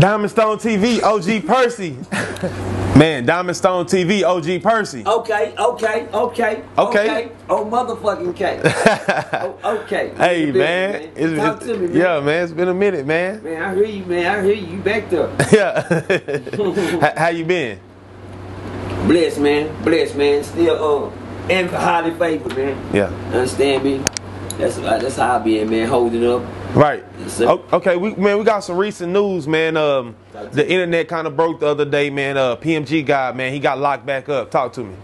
Diamondstone TV, Ogpercy. Man, Diamondstone TV, Ogpercy. Okay. Oh, motherfucking K. Okay. Hey, man. Talk to me, man. Yeah, man. It's been a minute, man. Man, I hear you, man. I hear you. You back there. Yeah. How you been? Blessed, man. Blessed, man. Still, and highly favored, man. Yeah. Understand me? That's how I been, man. Holding up. Right. Okay, we got some recent news, man. The internet kind of broke the other day, man. PMG guy, man, he got locked back up. Talk to me.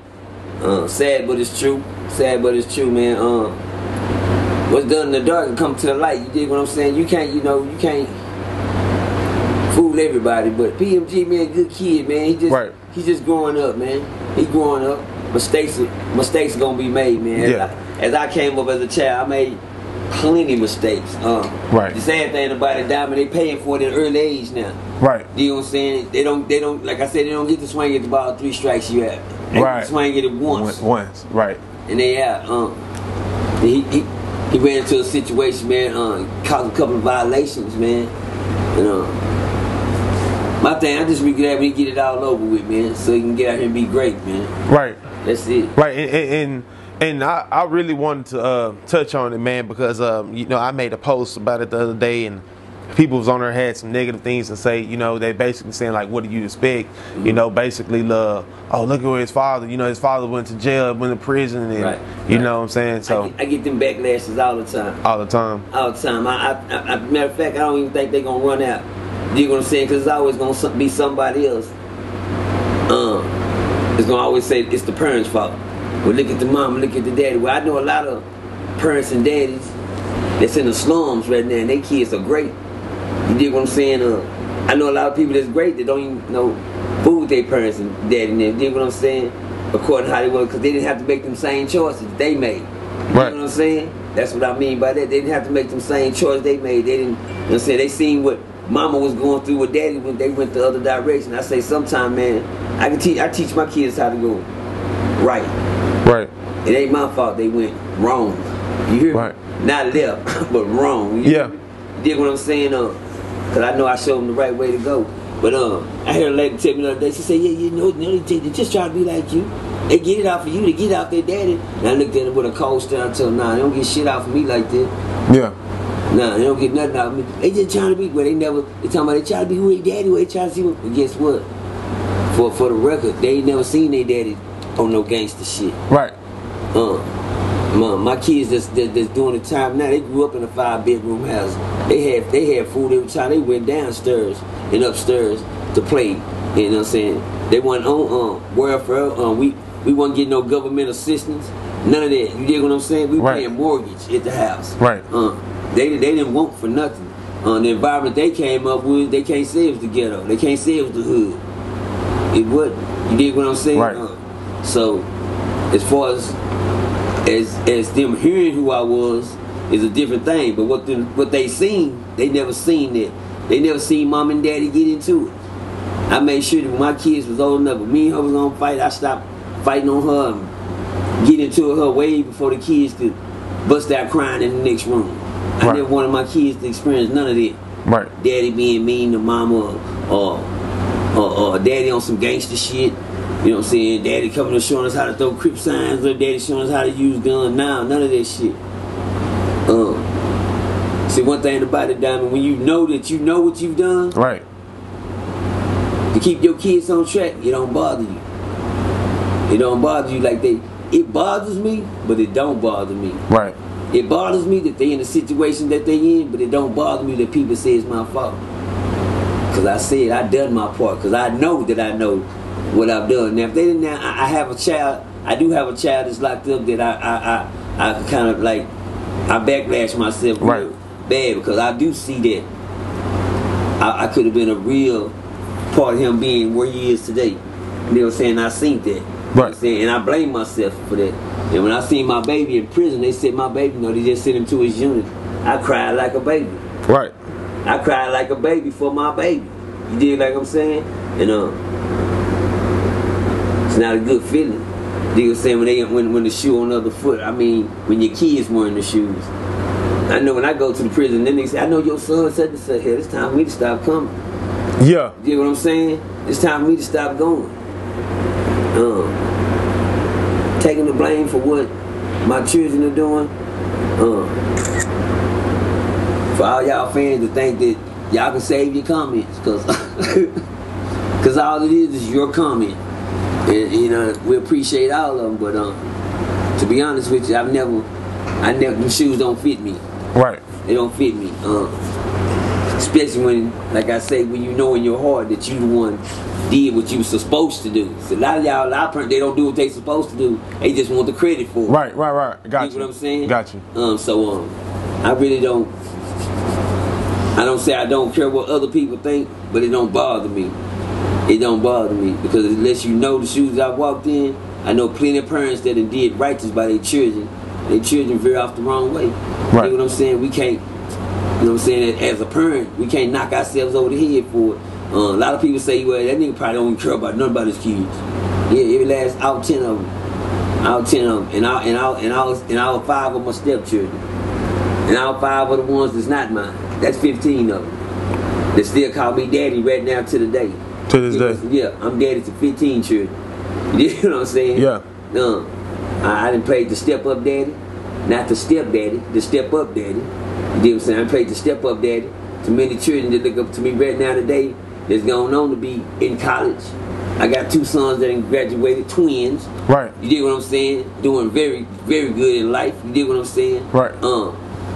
Sad, but it's true. Sad, but it's true, man. What's done in the dark can come to the light. You dig what I'm saying? You can't fool everybody. But PMG, man, good kid, man. He's just growing up, man. He growing up. Mistakes gonna be made, man. Yeah. As I came up as a child, I made plenty mistakes. Right. The sad thing about it, Diamond, they paying for it at an early age now. Right. You know what I'm saying? They don't. Like I said, they don't get to swing at the ball 3 strikes you have. They get to swing at it once. Right. And they have. He ran into a situation, man. Caused a couple of violations, man. My thing, I just be glad when he get it all over with, man, so he can get out here and be great, man. Right. That's it. Right. And I really wanted to touch on it, man, because I made a post about it the other day, and people was on there had some negative things to say. They basically saying like, what do you expect? Basically, look at where his father. His father went to jail, went to prison, and you know what I'm saying. So I get them backlashes all the time. All the time. Matter of fact, I don't even think they gonna run out. You know what I'm saying? Because it's always gonna be somebody else. It's gonna always say it's the parents' fault. Well, look at the mom, look at the daddy. Well, I know a lot of parents and daddies that's in the slums right now, and their kids are great. You dig what I'm saying? I know a lot of people that's great that don't even fool with their parents and daddy and them. You dig what I'm saying? According to how they were, because they didn't have to make them same choices they made. You know what I'm saying? That's what I mean by that. They didn't have to make them same choices they made. They didn't, you know what I'm saying? They seen what mama was going through with daddy when they went the other direction. I say sometime, man, I teach my kids how to go right. Right. It ain't my fault they went wrong. You hear me? Not left, but wrong. You dig what I'm saying? Cause I know I showed them the right way to go. But I heard a lady tell me the other day. She said, "Yeah, they just try to be like you. They get it out for you. They get it out their daddy." And I looked at her with a cold stare. I told her, "Nah, they don't get shit out for me like that. Yeah. Nah, they don't get nothing out of me. They just trying to be. Well, they talking about they try to be who their daddy. Well, they try to see what. But guess what? For the record, they ain't never seen their daddy on no gangster shit. Right. My kids that's doing the time now, they grew up in a 5-bedroom house. They had food every time. They went downstairs and upstairs to play. You know what I'm saying? They weren't on welfare. We wasn't getting no government assistance. None of that. You dig what I'm saying? We paying mortgage at the house. Right. They didn't want for nothing. The environment they came up with, they can't say it was the ghetto. They can't say it was the hood. It wasn't. You dig what I'm saying? Right. So, as far as them hearing who I was is a different thing. But what they seen, they never seen that. They never seen mom and daddy get into it. I made sure that when my kids was old enough, when me and her was gonna fight, I stopped fighting on her and get into her way before the kids could bust out crying in the next room. I never wanted my kids to experience none of that. Right. Daddy being mean to mama or daddy on some gangster shit. You know what I'm saying? Daddy coming and showing us how to throw Crip signs, or daddy showing us how to use guns. Now, none of that shit. See, one thing about it, Diamond, when you know that you know what you've done, right, to keep your kids on track, it don't bother you. It don't bother you like they. It bothers me, but it don't bother me. Right. It bothers me that they in the situation that they in, but it don't bother me that people say it's my fault. Cause I said I done my part. Cause I know that I know what I've done. Now, if they didn't, I have a child. I do have a child that's locked up that I kind of like I backlash myself real bad because I do see that I could have been a real part of him being where he is today. You know what I'm saying? I seen that. Right. You know what I'm saying? And I blame myself for that. And when I seen my baby in prison, they said my baby, they just sent him to his unit. I cried like a baby. Right. I cried like a baby for my baby. You dig like I'm saying? And it's not a good feeling. You know what I'm saying? When the shoe on the other foot. I mean, when your kids wearing the shoes. I know when I go to the prison, then they say, I know your son said this. Hey, it's time for me to stop coming. Yeah. You get what I'm saying? It's time for me to stop going. Taking the blame for what my children are doing. For all y'all fans to think that y'all can save your comments, cause all it is your comment, and you know we appreciate all of them. But to be honest with you, them shoes don't fit me. Right. They don't fit me. Especially when, like I say, when you know in your heart that you the one did what you were supposed to do. So a lot of y'all, they don't do what they supposed to do. They just want the credit for it. Right. Got you. What I'm saying? Got you. I really don't. I don't say I don't care what other people think, but it don't bother me. It don't bother me because unless you know the shoes I walked in, I know plenty of parents that did righteous by their children. Their children veer off the wrong way. Right. You know what I'm saying? We can't. You know what I'm saying? As a parent, we can't knock ourselves over the head for it. A lot of people say, well, that nigga probably don't even care about nothing about his kids. Yeah, every last out 10 of them. Out 10 of them. And all 5 of my stepchildren. And all 5 of the ones that's not mine. That's 15 of them. They still call me daddy right now to the day. To this day? Yeah, I'm daddy to 15 children. You know what I'm saying? Yeah. I done played the step up daddy. Not the step daddy, the step up daddy. You know what I'm saying? I played the step up daddy to many children that look up to me right now today that's going on to be in college. I got 2 sons that graduated, twins. Right. You dig what I'm saying? Doing very, very good in life. You dig what I'm saying? Right.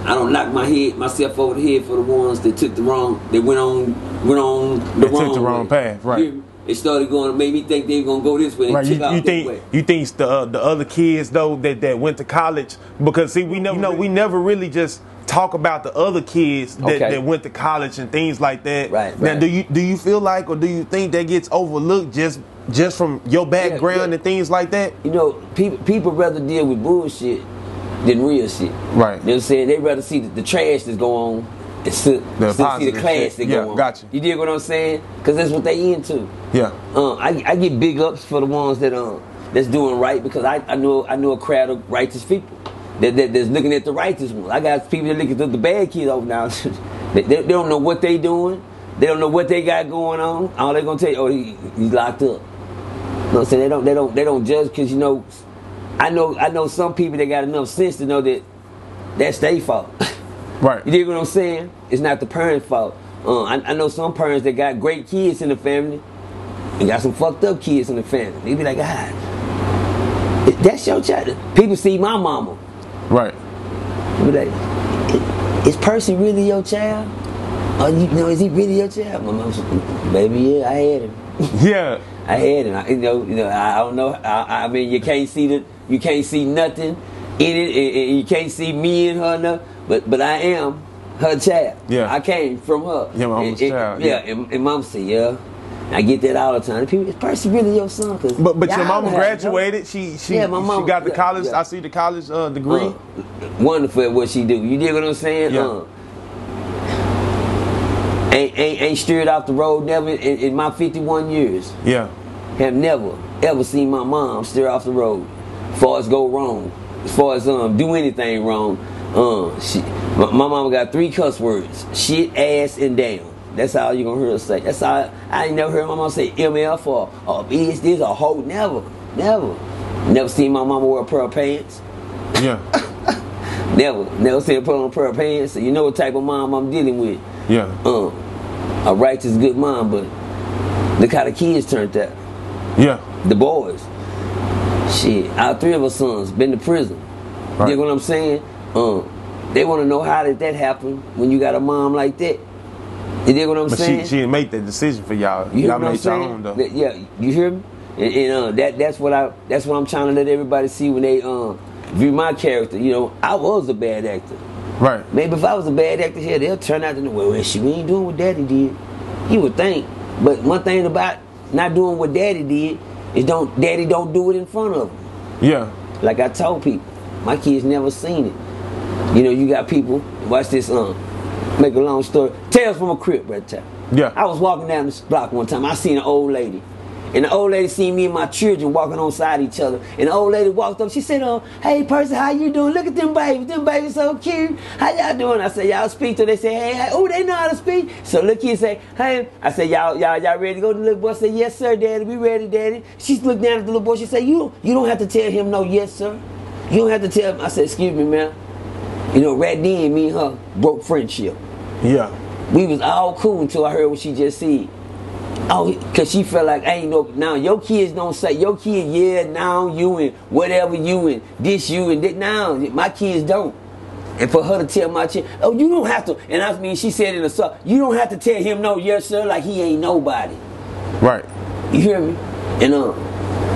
I don't knock myself over the head for the ones that took the wrong, that went on the wrong path. Right. They started going, made me think they were gonna go this way. Right. You think the other kids though that went to college, because see we never really just talk about the other kids that went to college and things like that. Right. Now do you feel like, or do you think that gets overlooked just from your background and things like that? You know, people rather deal with bullshit than real shit. Right. You know what I'm saying? They rather see the trash that's going on and see the class that go on. Got you. You dig what I'm saying? Because that's what they into. Yeah. I get big ups for the ones that's doing right, because I know a crowd of righteous people that's looking at the righteous ones. I got people that look at the bad kids over now. they don't know what they doing. They don't know what they got going on. All they gonna tell you, oh, he's locked up. You know what I'm saying? They don't judge, because you know. I know some people that got enough sense to know that that's their fault. Right. You dig what I'm saying? It's not the parents' fault. I know some parents that got great kids in the family and got some fucked up kids in the family. They be like, God, that's your child. People see my mama. Right. They be like, is Percy really your child? Or is he really your child? My mom said, baby, yeah, I had him. Yeah. I had him. I don't know. I mean, you can't see nothing in it, and you can't see me and her. But I am her child. Yeah. I came from her. Yeah, mama's child. Yeah, and mom said, yeah. I get that all the time. People, is Percy really your son? But your mama graduated. She got the college. Yeah. I see the college degree. Wonderful at what she do. You dig what I'm saying? Yeah. Ain't steered off the road never in my 51 years. Yeah. Have never ever seen my mom steer off the road as far as go wrong, as far as do anything wrong. My mama got 3 cuss words: shit, ass, and damn. That's all you gonna hear her say. That's all. I ain't never heard my mama say MF or bitch, this or hoe. Never seen my mama wear a pair of pants. Yeah. Never seen her put on a pair of pants. So you know what type of mom I'm dealing with. Yeah. A righteous, good mom, but look how the kids turned out. Yeah. The boys. Shit, all 3 of our sons been to prison. Right. You know what I'm saying? They want to know how did that happen when you got a mom like that. You dig what I'm saying? But she didn't make that decision for y'all. Y'all made your own though. Yeah, you hear me? And that's what I'm trying to let everybody see when they view my character. You know, I was a bad actor. Right. Maybe if I was a bad actor here, they'll turn out to know, well, she ain't doing what daddy did. You would think. But one thing about not doing what daddy did is daddy don't do it in front of them. Yeah. Like I told people, my kids never seen it. You know, you got people, watch this, make a long story. Tales from a Crip right there. Yeah. I was walking down this block one time, I seen an old lady. And the old lady seen me and my children walking on side each other. And the old lady walked up. She said, hey, Percy, how you doing? Look at them babies. Them babies so cute. How y'all doing? I said, y'all speak to them. They say, hey, oh, they know how to speak. So little kid say, hey. I said, y'all ready to go? The little boy said, yes, sir, daddy. We ready, daddy. She looked down at the little boy. She said, you don't have to tell him no, yes, sir. You don't have to tell him. I said, excuse me, man. You know, right then, me and her broke friendship. Yeah. We was all cool until I heard what she just said. Oh, because she felt like, ain't no, now your kids don't say, your kid, yeah, now you and whatever you and this you and that. Now, my kids don't. And for her to tell my kid, oh, you don't have to, and I mean, she said in a song, you don't have to tell him no, yes, sir, like he ain't nobody. Right. You hear me? And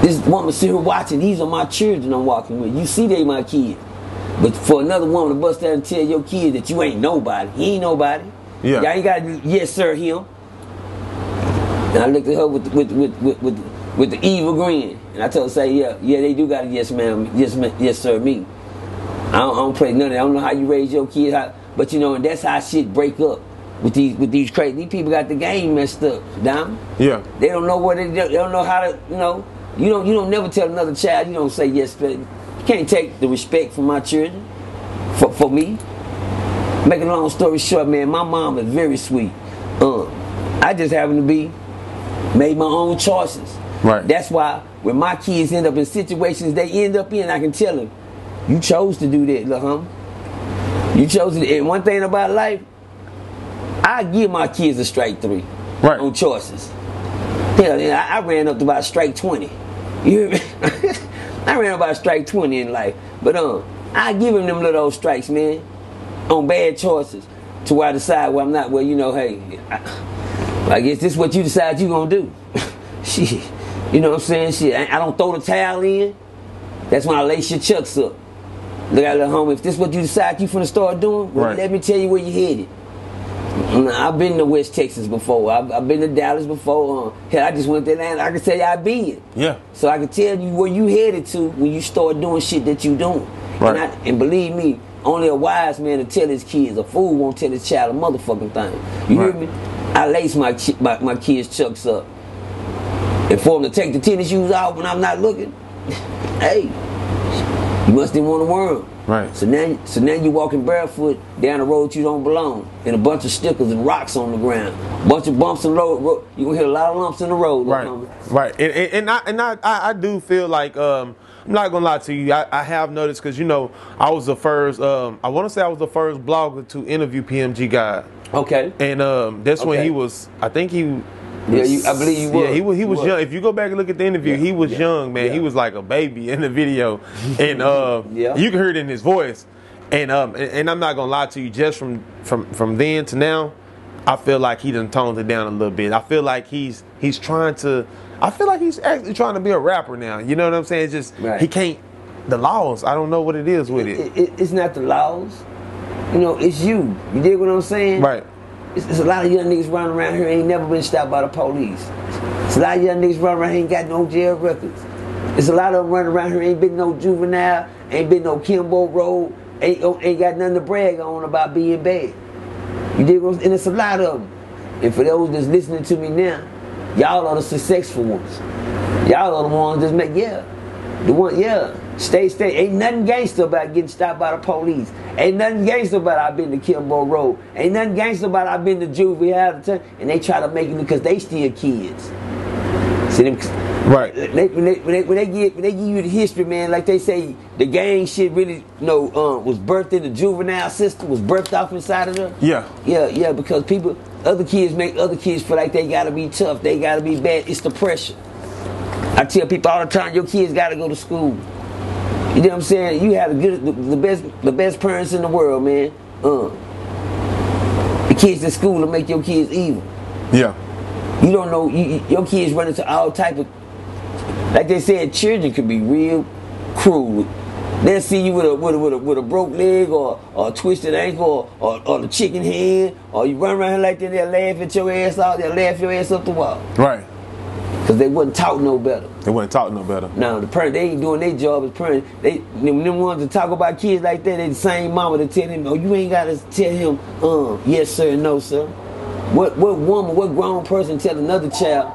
this woman sit here watching, these are my children I'm walking with. You see they my kids. But for another woman to bust out and tell your kid that you ain't nobody, he ain't nobody. Yeah. Y'all ain't got to, yes, sir, him. And I looked at her with the evil grin, and I told her, say, yeah, they do got a yes, ma'am, yes, sir, me. I don't play none of that. I don't know how you raise your kids, but you know, and that's how shit break up with these crazy. These people got the game messed up, Dom. Yeah. They don't know what they don't know how to, you know. You don't never tell another child. You don't say yes. You can't take the respect from my children, for me. Making a long story short, man, my mom is very sweet. I just happen to be made my own choices. Right. That's why when my kids end up in situations they end up in, I can tell them, you chose to do that, look, You chose to. And one thing about life, I give my kids a strike 3 on choices. Hell, I ran up to about strike 20. You hear me? I ran up about strike 20 in life. But I give them little strikes, man, on bad choices, to where I decide where I'm not. Well, you know, hey, I guess this is what you decide you gonna do. Shit, you know what I'm saying? Shit, I don't throw the towel in. That's when I lace your chucks up. Look at little homie. If this is what you decide you finna start doing, well, let me tell you where you headed. I've been to West Texas before. I've been to Dallas before. Hell, I just went to Atlanta. I can tell you I've been. Yeah. So I can tell you where you headed to when you start doing shit that you doing. Right. And believe me, only a wise man to tell his kids. A fool won't tell his child a motherfucking thing. You hear me? I lace my kids' chucks up. And for them to take the tennis shoes off when I'm not looking, hey, you must didn't want to worm. Right. So now you walking barefoot down the road you don't belong, and a bunch of stickers and rocks on the ground, a bunch of bumps in the road. You gonna hit a lot of lumps in the road. Right. Right. And I do feel like I'm not gonna lie to you. I have noticed, because you know I was the first. I want to say I was the first blogger to interview PMG God. Okay. And that's when he was. I think he. Yeah, I believe you was. Yeah, he was young. If you go back and look at the interview, he was young, man. He was like a baby in the video, and you can hear it in his voice. And I'm not gonna lie to you, just from then to now, I feel like he done toned it down a little bit. I feel like he's trying to. I feel like he's actually trying to be a rapper now. You know what I'm saying? It's just he can't. The laws. I don't know what it is with it. It's not the laws. You know, it's you. You dig what I'm saying? Right. There's a lot of young niggas running around here ain't never been stopped by the police. There's a lot of young niggas running around here ain't got no jail records. There's a lot of them running around here ain't been no juvenile, ain't been no Kimbo Road, ain't got nothing to brag on about being bad. You dig what I'm saying? And it's a lot of them. And for those that's listening to me now, y'all are the successful ones. Y'all are the ones that make, stay. Ain't nothing gangster about getting stopped by the police. Ain't nothing gangster about I've been to Kimbo Road. Ain't nothing gangster about I've been to juvenile. And they try to make it because they still kids. See them? Right. When they give you the history, man, like they say, the gang shit really, was birthed in the juvenile system, was birthed off inside of them. Yeah. Yeah, because other kids make other kids feel like they gotta be tough, they gotta be bad. It's the pressure. I tell people all the time, your kids gotta go to school. You know what I'm saying? You have the best parents in the world, man. The kids in school will make your kids evil. Yeah. You don't know, your kids run into all type of, like they said, children can be real cruel. They'll see you with a broke leg or a twisted ankle or the chicken hand, or you run around here like that, they'll laugh at your ass out, they'll laugh your ass up the wall. Right. Because they wasn't taught no better. They wasn't taught no better. No, the parents, they ain't doing their job as parents. Them ones that talk about kids like that, they the same mama that tell him, oh, you ain't got to tell him, yes sir, no sir. What woman, what grown person tell another child,